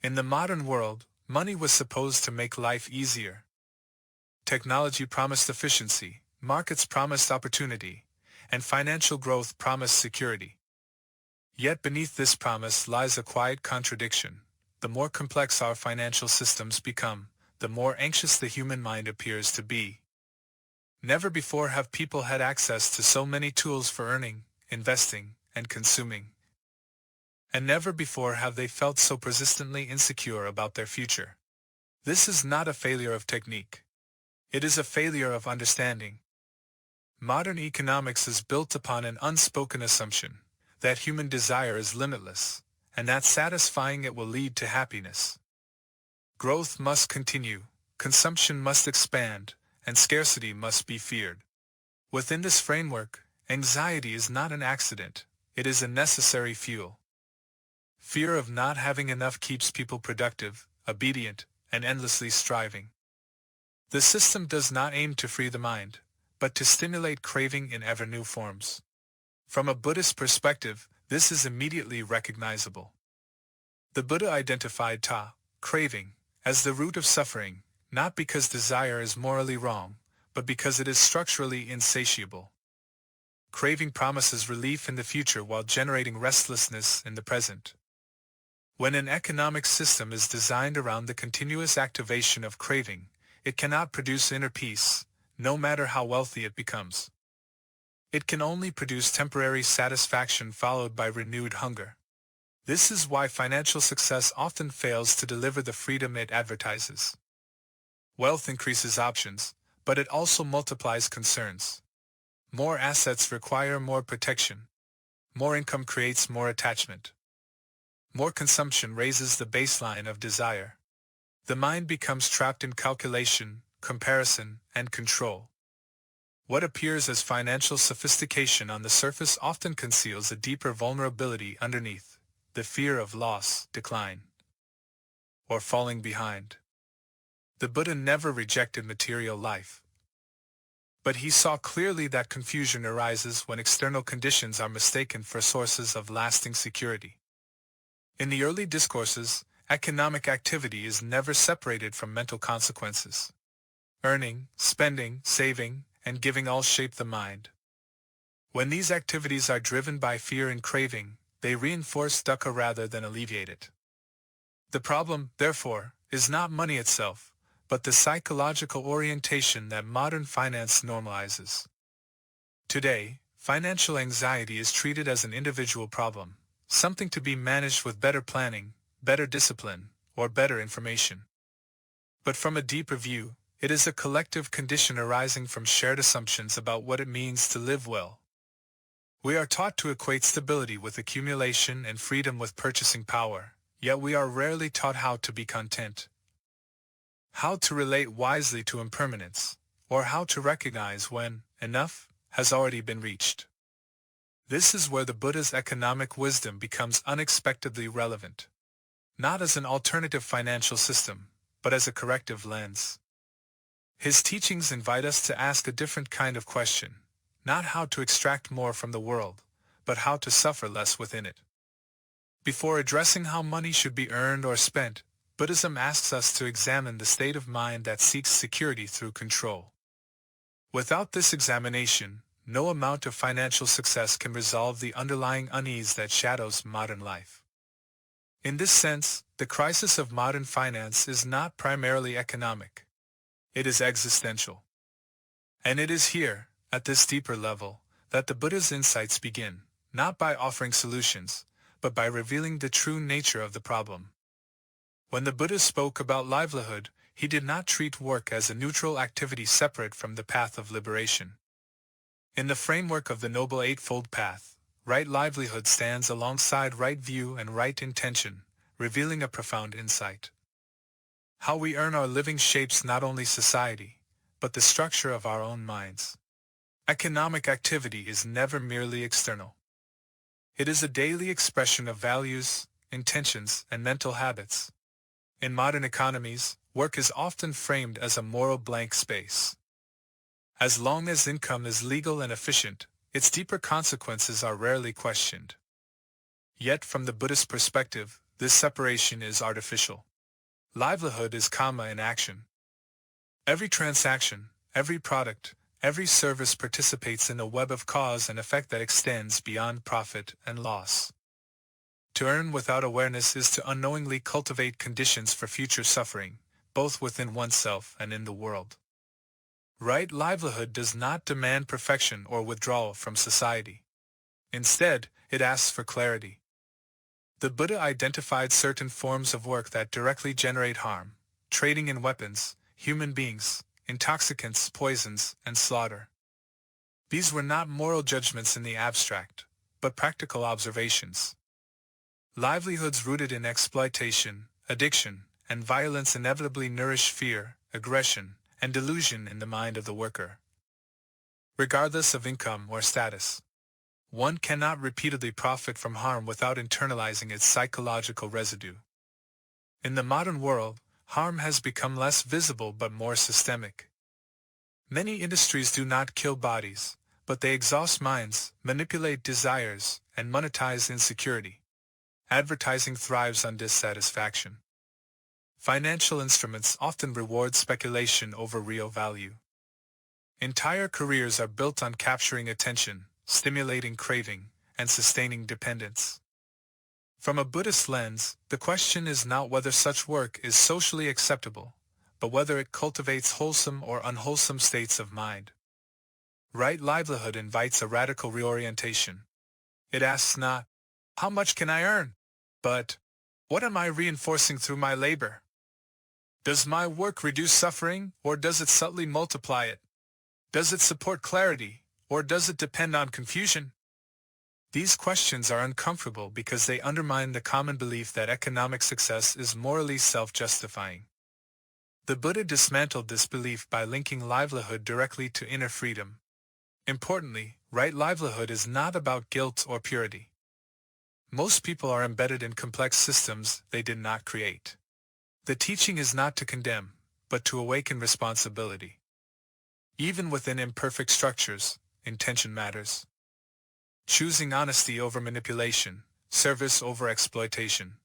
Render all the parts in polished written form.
In the modern world, money was supposed to make life easier. Technology promised efficiency, markets promised opportunity, and financial growth promised security. Yet beneath this promise lies a quiet contradiction. The more complex our financial systems become, the more anxious the human mind appears to be. Never before have people had access to so many tools for earning, investing, and consuming. And never before have they felt so persistently insecure about their future. This is not a failure of technique. It is a failure of understanding. Modern economics is built upon an unspoken assumption that human desire is limitless, and that satisfying it will lead to happiness. Growth must continue, consumption must expand, and scarcity must be feared. Within this framework, anxiety is not an accident, it is a necessary fuel. Fear of not having enough keeps people productive, obedient, and endlessly striving. The system does not aim to free the mind, but to stimulate craving in ever new forms. From a Buddhist perspective, this is immediately recognizable. The Buddha identified craving, as the root of suffering, not because desire is morally wrong, but because it is structurally insatiable. Craving promises relief in the future while generating restlessness in the present. When an economic system is designed around the continuous activation of craving, it cannot produce inner peace, no matter how wealthy it becomes. It can only produce temporary satisfaction followed by renewed hunger. This is why financial success often fails to deliver the freedom it advertises. Wealth increases options, but it also multiplies concerns. More assets require more protection. More income creates more attachment. More consumption raises the baseline of desire. The mind becomes trapped in calculation, comparison, and control. What appears as financial sophistication on the surface often conceals a deeper vulnerability underneath, the fear of loss, decline, or falling behind. The Buddha never rejected material life. But he saw clearly that confusion arises when external conditions are mistaken for sources of lasting security. In the early discourses, economic activity is never separated from mental consequences. Earning, spending, saving, and giving all shape the mind. When these activities are driven by fear and craving, they reinforce dukkha rather than alleviate it. The problem, therefore, is not money itself, but the psychological orientation that modern finance normalizes. Today, financial anxiety is treated as an individual problem, something to be managed with better planning, better discipline, or better information. But from a deeper view, it is a collective condition arising from shared assumptions about what it means to live well. We are taught to equate stability with accumulation and freedom with purchasing power, yet we are rarely taught how to be content. How to relate wisely to impermanence, or how to recognize when enough has already been reached. This is where the Buddha's economic wisdom becomes unexpectedly relevant. Not as an alternative financial system, but as a corrective lens. His teachings invite us to ask a different kind of question, not how to extract more from the world, but how to suffer less within it. Before addressing how money should be earned or spent, Buddhism asks us to examine the state of mind that seeks security through control. Without this examination, no amount of financial success can resolve the underlying unease that shadows modern life. In this sense, the crisis of modern finance is not primarily economic. It is existential. And it is here, at this deeper level, that the Buddha's insights begin, not by offering solutions, but by revealing the true nature of the problem. When the Buddha spoke about livelihood, he did not treat work as a neutral activity separate from the path of liberation. In the framework of the Noble Eightfold Path, right livelihood stands alongside right view and right intention, revealing a profound insight. How we earn our living shapes not only society, but the structure of our own minds. Economic activity is never merely external. It is a daily expression of values, intentions, and mental habits. In modern economies, work is often framed as a moral blank space. As long as income is legal and efficient, its deeper consequences are rarely questioned. Yet from the Buddhist perspective, This separation is artificial. Livelihood is karma in action. Every transaction, every product, every service participates in a web of cause and effect that extends beyond profit and loss. To earn without awareness is to unknowingly cultivate conditions for future suffering, both within oneself and in the world. Right livelihood does not demand perfection or withdrawal from society. Instead, it asks for clarity. The Buddha identified certain forms of work that directly generate harm: trading in weapons, human beings, intoxicants, poisons, and slaughter. These were not moral judgments in the abstract, but practical observations. Livelihoods rooted in exploitation, addiction, and violence inevitably nourish fear, aggression, and delusion in the mind of the worker. Regardless of income or status, one cannot repeatedly profit from harm without internalizing its psychological residue. In the modern world, harm has become less visible but more systemic. Many industries do not kill bodies, but they exhaust minds, manipulate desires, and monetize insecurity. Advertising thrives on dissatisfaction. Financial instruments often reward speculation over real value. Entire careers are built on capturing attention, stimulating craving, and sustaining dependence. From a Buddhist lens, the question is not whether such work is socially acceptable, but whether it cultivates wholesome or unwholesome states of mind. Right livelihood invites a radical reorientation. It asks not, "How much can I earn?" but, "What am I reinforcing through my labor? Does my work reduce suffering, or does it subtly multiply it? Does it support clarity, or does it depend on confusion?" These questions are uncomfortable because they undermine the common belief that economic success is morally self-justifying. The Buddha dismantled this belief by linking livelihood directly to inner freedom. Importantly, right livelihood is not about guilt or purity. Most people are embedded in complex systems they did not create. The teaching is not to condemn, but to awaken responsibility. Even within imperfect structures, intention matters. Choosing honesty over manipulation, service over exploitation,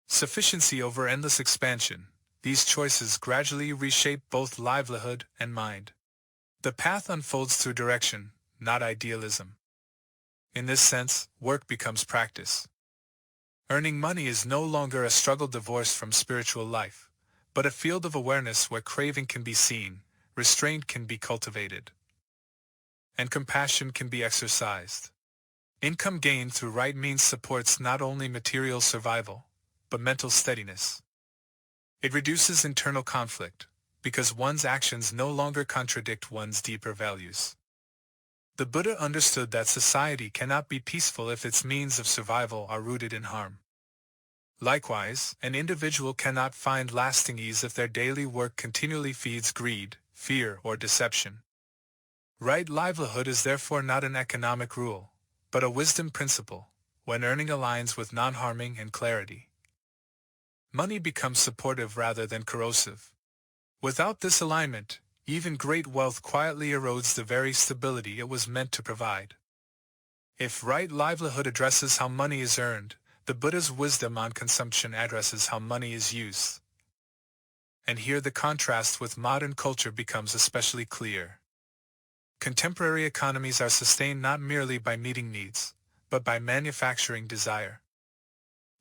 sufficiency over endless expansion, these choices gradually reshape both livelihood and mind. The path unfolds through direction, not idealism. In this sense, work becomes practice. Earning money is no longer a struggle divorced from spiritual life, but a field of awareness where craving can be seen, restraint can be cultivated, and compassion can be exercised. Income gained through right means supports not only material survival, but mental steadiness. It reduces internal conflict, because one's actions no longer contradict one's deeper values. The Buddha understood that society cannot be peaceful if its means of survival are rooted in harm. Likewise, an individual cannot find lasting ease if their daily work continually feeds greed, fear, or deception. Right livelihood is therefore not an economic rule, but a wisdom principle, when earning aligns with non-harming and clarity. Money becomes supportive rather than corrosive. Without this alignment, even great wealth quietly erodes the very stability it was meant to provide. If right livelihood addresses how money is earned, the Buddha's wisdom on consumption addresses how money is used. And here the contrast with modern culture becomes especially clear. Contemporary economies are sustained not merely by meeting needs, but by manufacturing desire.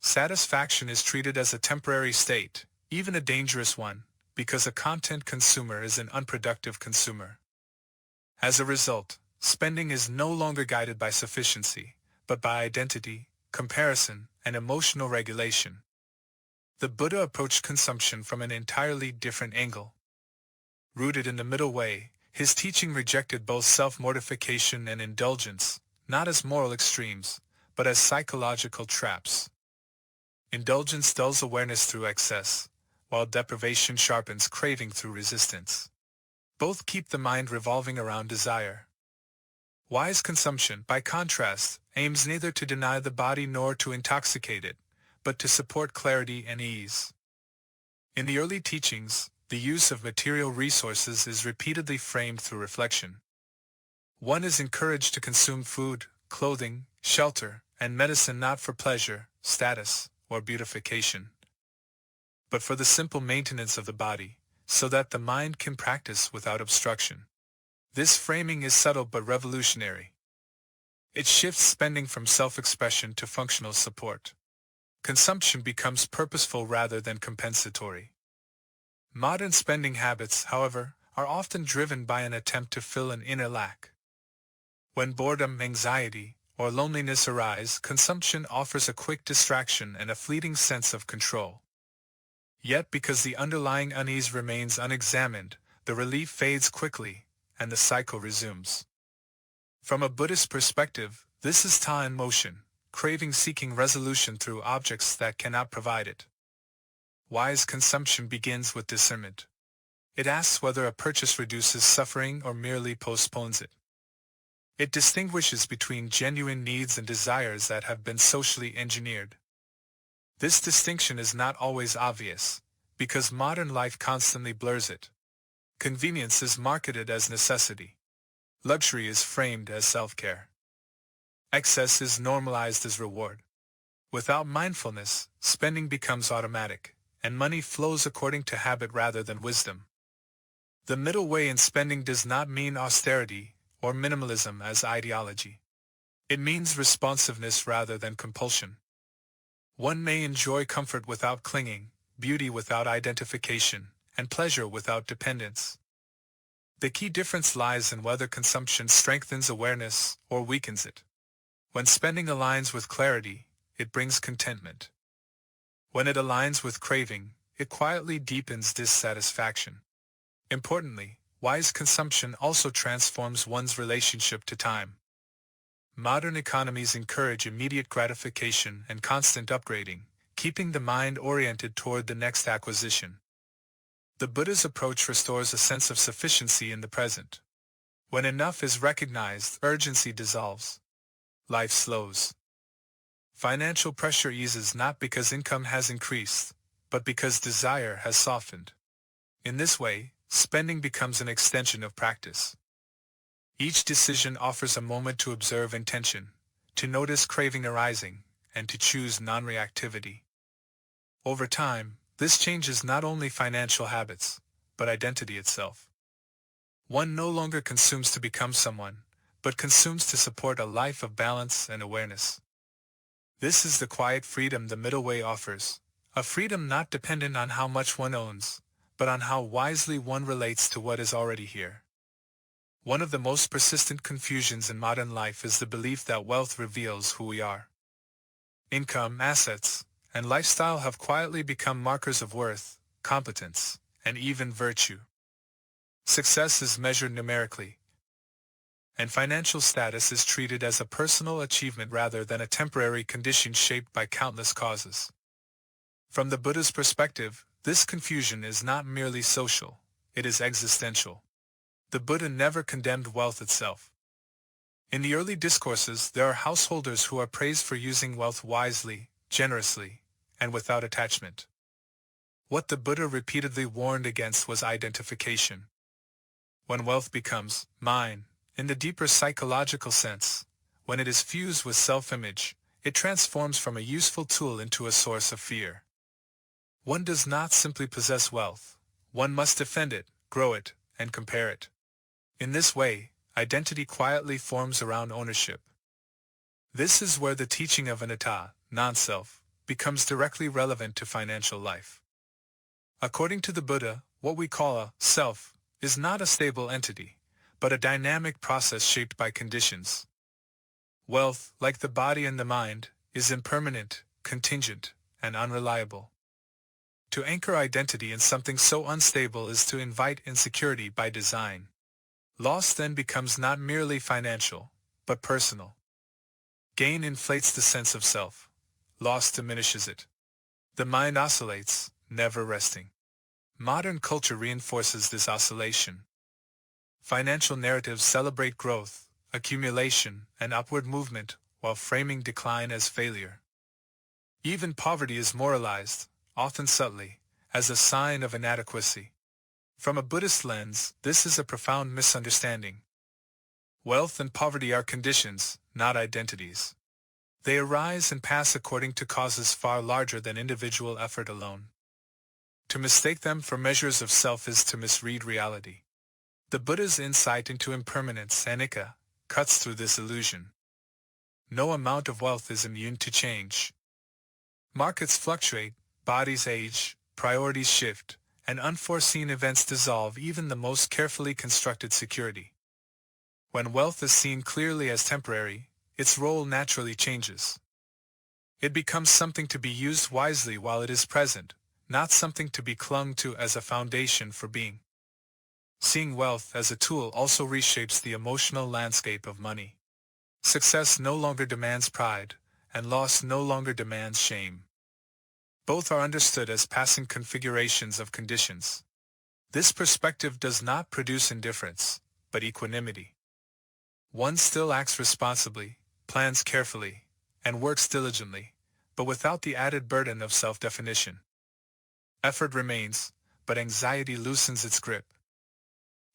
Satisfaction is treated as a temporary state, even a dangerous one, because a content consumer is an unproductive consumer. As a result, spending is no longer guided by sufficiency, but by identity, comparison, and emotional regulation. The Buddha approached consumption from an entirely different angle. Rooted in the middle way, his teaching rejected both self-mortification and indulgence, not as moral extremes, but as psychological traps. Indulgence dulls awareness through excess, while deprivation sharpens craving through resistance. Both keep the mind revolving around desire. Wise consumption, by contrast, aims neither to deny the body nor to intoxicate it, but to support clarity and ease. In the early teachings, the use of material resources is repeatedly framed through reflection. One is encouraged to consume food, clothing, shelter, and medicine not for pleasure, status, or beautification, but for the simple maintenance of the body, so that the mind can practice without obstruction. This framing is subtle but revolutionary. It shifts spending from self-expression to functional support. Consumption becomes purposeful rather than compensatory. Modern spending habits, however, are often driven by an attempt to fill an inner lack. When boredom, anxiety, or loneliness arise, consumption offers a quick distraction and a fleeting sense of control. Yet because the underlying unease remains unexamined, the relief fades quickly, and the cycle resumes. From a Buddhist perspective, this is ta in motion, craving seeking resolution through objects that cannot provide it. Wise consumption begins with discernment. It asks whether a purchase reduces suffering or merely postpones it. It distinguishes between genuine needs and desires that have been socially engineered. This distinction is not always obvious, because modern life constantly blurs it. Convenience is marketed as necessity. Luxury is framed as self-care. Excess is normalized as reward. Without mindfulness, spending becomes automatic, and money flows according to habit rather than wisdom. The middle way in spending does not mean austerity or minimalism as ideology. It means responsiveness rather than compulsion. One may enjoy comfort without clinging, beauty without identification, and pleasure without dependence. The key difference lies in whether consumption strengthens awareness or weakens it. When spending aligns with clarity, it brings contentment. When it aligns with craving, it quietly deepens dissatisfaction. Importantly, wise consumption also transforms one's relationship to time. Modern economies encourage immediate gratification and constant upgrading, keeping the mind oriented toward the next acquisition. The Buddha's approach restores a sense of sufficiency in the present. When enough is recognized, urgency dissolves. Life slows. Financial pressure eases not because income has increased, but because desire has softened. In this way, spending becomes an extension of practice. Each decision offers a moment to observe intention, to notice craving arising, and to choose non-reactivity. Over time, this changes not only financial habits, but identity itself. One no longer consumes to become someone, but consumes to support a life of balance and awareness. This is the quiet freedom the middle way offers, a freedom not dependent on how much one owns, but on how wisely one relates to what is already here. One of the most persistent confusions in modern life is the belief that wealth reveals who we are. Income, assets, and lifestyle have quietly become markers of worth, competence, and even virtue. Success is measured numerically, and financial status is treated as a personal achievement rather than a temporary condition shaped by countless causes. From the Buddha's perspective, this confusion is not merely social, it is existential. The Buddha never condemned wealth itself. In the early discourses, there are householders who are praised for using wealth wisely, generously, and without attachment. What the Buddha repeatedly warned against was identification. When wealth becomes mine, in the deeper psychological sense, when it is fused with self-image, it transforms from a useful tool into a source of fear. One does not simply possess wealth, one must defend it, grow it, and compare it. In this way, identity quietly forms around ownership. This is where the teaching of anatta, non-self, becomes directly relevant to financial life. According to the Buddha, what we call a self is not a stable entity, but a dynamic process shaped by conditions. Wealth, like the body and the mind, is impermanent, contingent, and unreliable. To anchor identity in something so unstable is to invite insecurity by design. Loss then becomes not merely financial, but personal. Gain inflates the sense of self. Loss diminishes it. The mind oscillates, never resting. Modern culture reinforces this oscillation. Financial narratives celebrate growth, accumulation, and upward movement, while framing decline as failure. Even poverty is moralized, often subtly, as a sign of inadequacy. From a Buddhist lens, this is a profound misunderstanding. Wealth and poverty are conditions, not identities. They arise and pass according to causes far larger than individual effort alone. To mistake them for measures of self is to misread reality. The Buddha's insight into impermanence, anicca, cuts through this illusion. No amount of wealth is immune to change. Markets fluctuate, bodies age, priorities shift, and unforeseen events dissolve even the most carefully constructed security. When wealth is seen clearly as temporary, its role naturally changes. It becomes something to be used wisely while it is present, not something to be clung to as a foundation for being. Seeing wealth as a tool also reshapes the emotional landscape of money. Success no longer demands pride, and loss no longer demands shame. Both are understood as passing configurations of conditions. This perspective does not produce indifference, but equanimity. One still acts responsibly, plans carefully, and works diligently, but without the added burden of self-definition. Effort remains, but anxiety loosens its grip.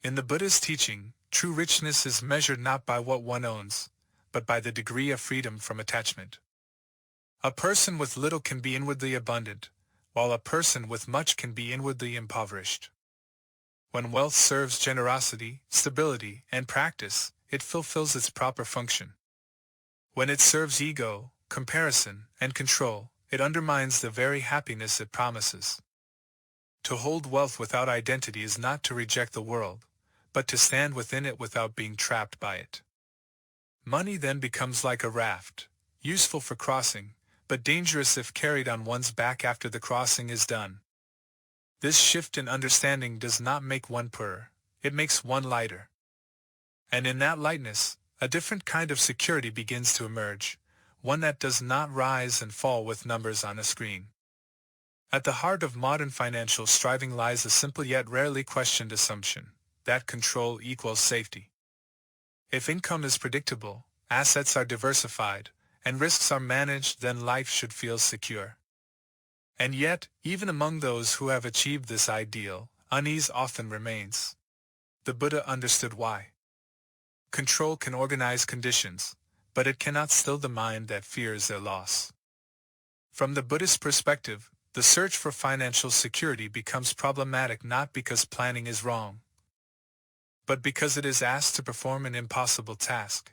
In the Buddha's teaching, true richness is measured not by what one owns, but by the degree of freedom from attachment. A person with little can be inwardly abundant, while a person with much can be inwardly impoverished. When wealth serves generosity, stability, and practice, it fulfills its proper function. When it serves ego, comparison, and control, it undermines the very happiness it promises. To hold wealth without identity is not to reject the world, but to stand within it without being trapped by it. Money then becomes like a raft, useful for crossing, but dangerous if carried on one's back after the crossing is done. This shift in understanding does not make one poorer, it makes one lighter. And in that lightness, a different kind of security begins to emerge, one that does not rise and fall with numbers on a screen. At the heart of modern financial striving lies a simple yet rarely questioned assumption, that control equals safety. If income is predictable, assets are diversified, and risks are managed, then life should feel secure. And yet, even among those who have achieved this ideal, unease often remains. The Buddha understood why. Control can organize conditions, but it cannot still the mind that fears their loss. From the Buddhist perspective, the search for financial security becomes problematic not because planning is wrong, but because it is asked to perform an impossible task.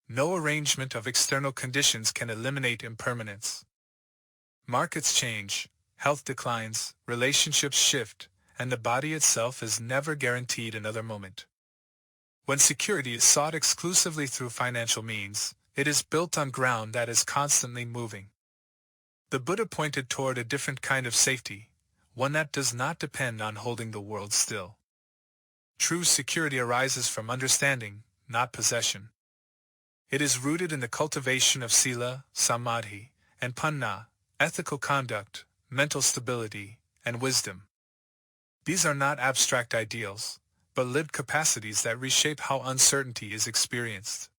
No arrangement of external conditions can eliminate impermanence. Markets change, health declines, relationships shift, and the body itself is never guaranteed another moment. When security is sought exclusively through financial means, it is built on ground that is constantly moving. The Buddha pointed toward a different kind of safety, one that does not depend on holding the world still. True security arises from understanding, not possession. It is rooted in the cultivation of sila, samadhi, and panna, ethical conduct, mental stability, and wisdom. These are not abstract ideals, but lived capacities that reshape how uncertainty is experienced.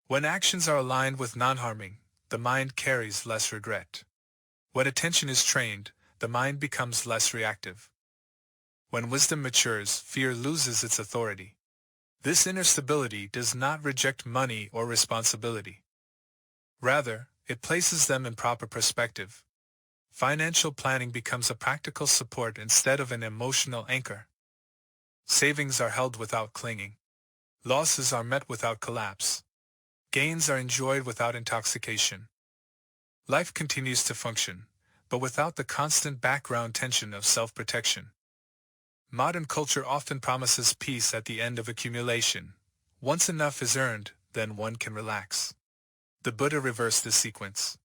When actions are aligned with non-harming, the mind carries less regret. When attention is trained, the mind becomes less reactive. When wisdom matures, fear loses its authority. This inner stability does not reject money or responsibility. Rather, it places them in proper perspective. Financial planning becomes a practical support instead of an emotional anchor. Savings are held without clinging. Losses are met without collapse. Gains are enjoyed without intoxication. Life continues to function, but without the constant background tension of self-protection. Modern culture often promises peace at the end of accumulation. Once enough is earned, then one can relax. The Buddha reversed this sequence.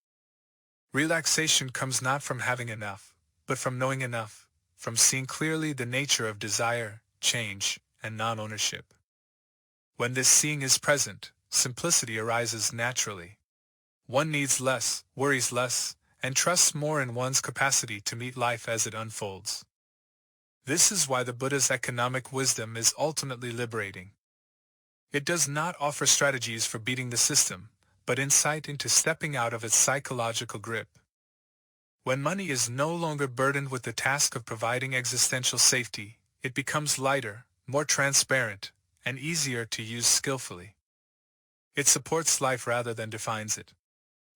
Relaxation comes not from having enough, but from knowing enough, from seeing clearly the nature of desire, change, and non-ownership. When this seeing is present, simplicity arises naturally. One needs less, worries less, and trusts more in one's capacity to meet life as it unfolds. This is why the Buddha's economic wisdom is ultimately liberating. It does not offer strategies for beating the system, but insight into stepping out of its psychological grip. When money is no longer burdened with the task of providing existential safety, it becomes lighter, more transparent, and easier to use skillfully. It supports life rather than defines it.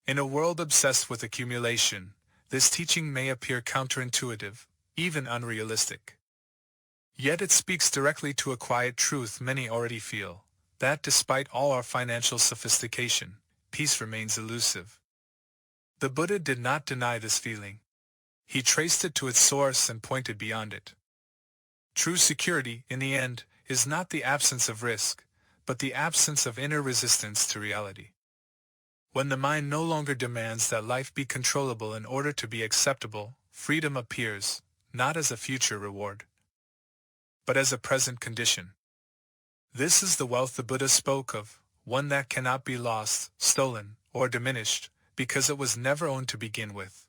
In a world obsessed with accumulation, this teaching may appear counterintuitive, even unrealistic. Yet it speaks directly to a quiet truth many already feel, that despite all our financial sophistication, peace remains elusive. The Buddha did not deny this feeling. He traced it to its source and pointed beyond it. True security, in the end, is not the absence of risk, but the absence of inner resistance to reality. When the mind no longer demands that life be controllable in order to be acceptable, freedom appears, not as a future reward, but as a present condition. This is the wealth the Buddha spoke of, one that cannot be lost, stolen, or diminished, because it was never owned to begin with.